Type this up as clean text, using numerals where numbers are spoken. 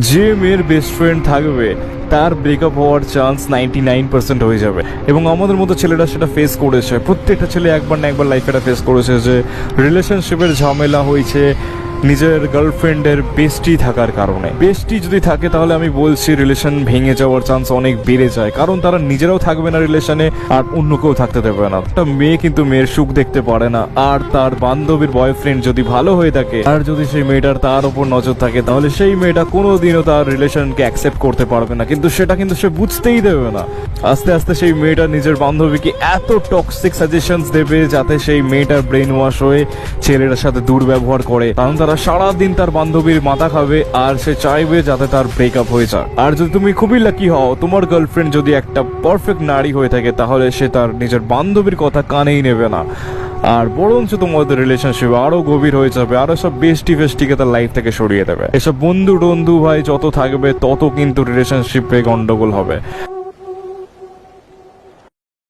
যে মেয়ের best friend থাকবে তার ব্রেকআপ হওয়ার চান্স 99% হয়ে যাবে। এবং আমাদের মতো ছেলেরা সেটা ফেস করেছে, প্রত্যেকটা ছেলে একবার না একবার লাইফে এটা ফেস করেছে যে রিলেশনশিপের ঝামেলা হয়েছে নিজের গার্লফ্রেন্ডের বেস্টি থাকার কারণে। বেস্টি যদি থাকে তাহলে আমি বলছি রিলেশন ভেঙে যাওয়ার চান্স অনেক বেড়ে যায়, কারণ তারা নিজেরাও থাকবে না রিলেশনে আর অন্য কেউ থাকতে দেবে না। একটা মেয়ে কিন্তু মেয়ের সুখ দেখতে পারে না, আর তার বান্ধবীর বয়ফ্রেন্ড যদি ভালো হয়ে থাকে আর যদি সেই মেয়েটার তার উপর নজর থাকে তাহলে সেই মেয়েটা কোনোদিনও তার রিলেশনকে অ্যাকসেপ্ট করতে পারবে না, কিন্তু সেটা কিন্তু সে বুঝতেই দেবে না। আস্তে আস্তে সেই মেয়েটা নিজের বান্ধবীকে এত টক্সিক সাজেশনস দেবে যাতে সেই মেয়েটার ব্রেন ওয়াশ হয়ে ছেলেটার সাথে দুর্ব্যবহার করে, কারণ তারা সারাদিন তার বান্ধবীর মাথা খাবে আর সে চাইবে যাতে তার ব্রেকআপ হয়ে যায়। আর যদি তুমি খুবই লাকি হও, তোমার গার্লফ্রেন্ড যদি একটা পারফেক্ট নারী হয়ে থাকে তাহলে সে তার নিজের বান্ধবীর কথা কানেই নেবে না, আর বরঞ্চ তোমাদের রিলেশনশিপ আরো গভীর হয়ে যাবে, আরো সব বেস্টি ফেস্টিকে তার লাইফ থেকে সরিয়ে দেবে। এসব বন্ধু টন্ধু ভাই যত থাকবে তত কিন্তু রিলেশনশিপে গন্ডগোল হবে।